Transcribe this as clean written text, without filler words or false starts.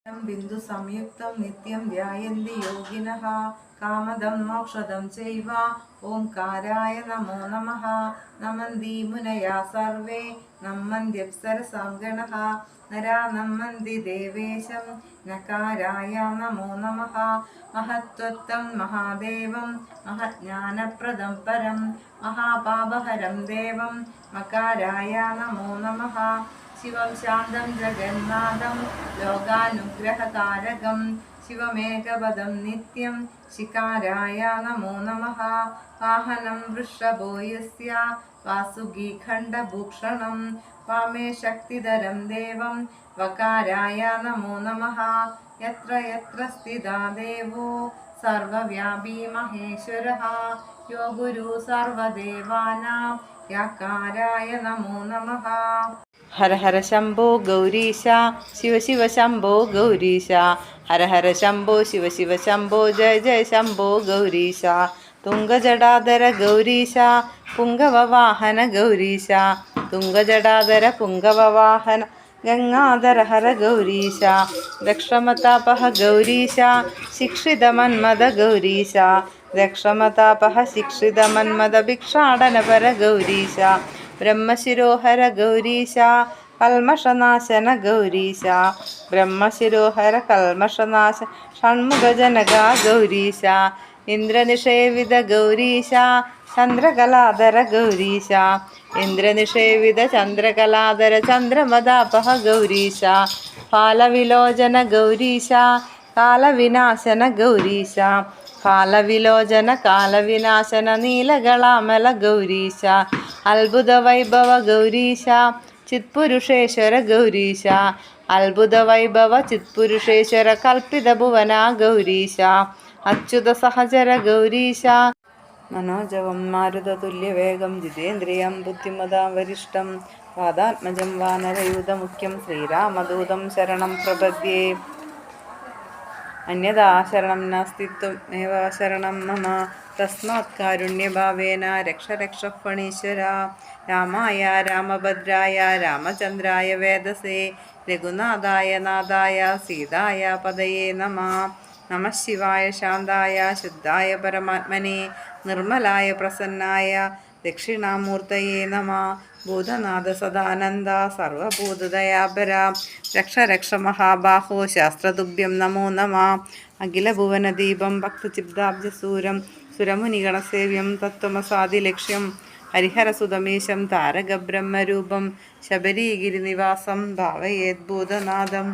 ബിന്ദു സംയുക്തം നിത്യം ധ്യായന്തി യോഗിനഃ കാമദം മോക്ഷദം ചൈവ ഓംകാരായ നമോ നമഃ നമന്തി മുനയാ സർവേ നമന്ത്യപ്സരസാം ഗണഃ നരാ നമന്തി ദേവേശം നകാരായ നമോ നമഃ മഹത്വത്തം മഹാദേവം മഹാജ്ഞാനപ്രദം പരം മഹാപാപഹരം ദേവം മകാരായ നമോ നമഃ ശിവം ശാന്തം ജഗന്നാഥം ലോകാനുഗ്രഹകാരകം ശിവമേകപദം നിത്യം ശികാരായ നമോ നമഃ വാഹനം വൃഷഭോ യസ്യ വാസുകീഖണ്ഡഭൂഷണം വാമേ ശക്തിധരം ദേവം വകാരായ നമോ നമഃ യത്ര യത്ര സ്ഥിതാ ദേവോ സർവവ്യാപി മഹേശ്വരഃ യോ ഗുരു സർവദേവാനാം യാകാരായ നമോ നമഃ. ഹര ഹര ശംഭോ ഗൗരീശ ശിവ ശിവ ശംഭോ ഗൗരീശ ഹര ഹര ശംഭോ ശിവ ശിവ ശംഭോ ജയ ജയ ശംഭോ ഗൗരീശ തുംഗജടാധര ഗൗരീശ പുംഗവവാഹന ഗൗരീശ തുംഗജടാധര പുംഗവവാഹന ഗംഗാധര ഹര ഗൗരീശ ദക്ഷമതാപഹ ഗൗരീശ ശിക്ഷിതമന്മദ ഗൗരീശ ദക്ഷമതാപഹ ശിക്ഷിതമന്മദ ഭിക്ഷാടനപര ഗൗരീശ ബ്രഹ്മശിരോഹര ഗൗരീശ കൽമഷനാശന ഗൗരീശ ബ്രഹ്മശിരോഹര കൽമഷനാശ ഷൺമുഖജനക ഗൗരീശ ഇന്ദ്രനിഷേവിത ഗൗരീശ ചന്ദ്രകലാധര ഗൗരീശ ഇന്ദ്രനിഷേവിത ചന്ദ്രകലാധര ചന്ദ്രമദാപഹ ഗൗരീശ ഫാലവിലോചന ഗൗരീശ കാലവിനാശന ഗൗരീശ കാലവിലോചന കാലവിനാശന നീലകളാമല ഗൗരീശ അത്ഭുത വൈഭവ ഗൗരീശ ചിത്പുരുഷേശ്വര ഗൗരീശ അത്ഭുത വൈഭവ ചിത്പുരുഷേശ്വര കൽപ്പിത ഭുവന ഗൗരീശ അച്യുത സഹചര ഗൗരീശ മനോജവം മാരുതതുല്യവേഗം ജിതേന്ദ്രിയം ബുദ്ധിമതാം വരിഷ്ഠം വാദാത്മജം വാനരയൂതമുഖ്യം ശ്രീരാമദൂതം ശരണം പ്രപദ്യേ. അന്യഥാ ശരണം നാസ്തിത്വമേവ ശരണം മമ തസ്മാത് കാരുണ്യഭാവേന രക്ഷ രക്ഷ ഫണീശ്വര. രാമായ രാമഭദ്രായ രാമചന്ദ്രായ വേദസേ രഘുനാഥായ നാഥായ സീതായ പദയേ നമഃ. നമഃ ശിവായ ശാന്തായ ശുദ്ധായ പരമാത്മനെ നിർമ്മലായ പ്രസന്നായ ദക്ഷിണാമൂർത്തയേ നമഃ. ഭൂതനാഥ സദാനന്ദ സർവഭൂതദയാപര രക്ഷ രക്ഷ മഹാബാഹോ ശാസ്ത്രതുഭ്യം നമോ നമഃ. അഖിലഭുവനദീപം ഭക്തചിബ്ദാബ്ജസൂരം സുരമുനിഗണസേവ്യം തത്വമസാദിലക്ഷ്യം ഹരിഹരസുതമീശം താരകബ്രഹ്മരൂപം ശബരീഗിരിനിവാസം ഭാവയേദ്ഭൂതനാഥം.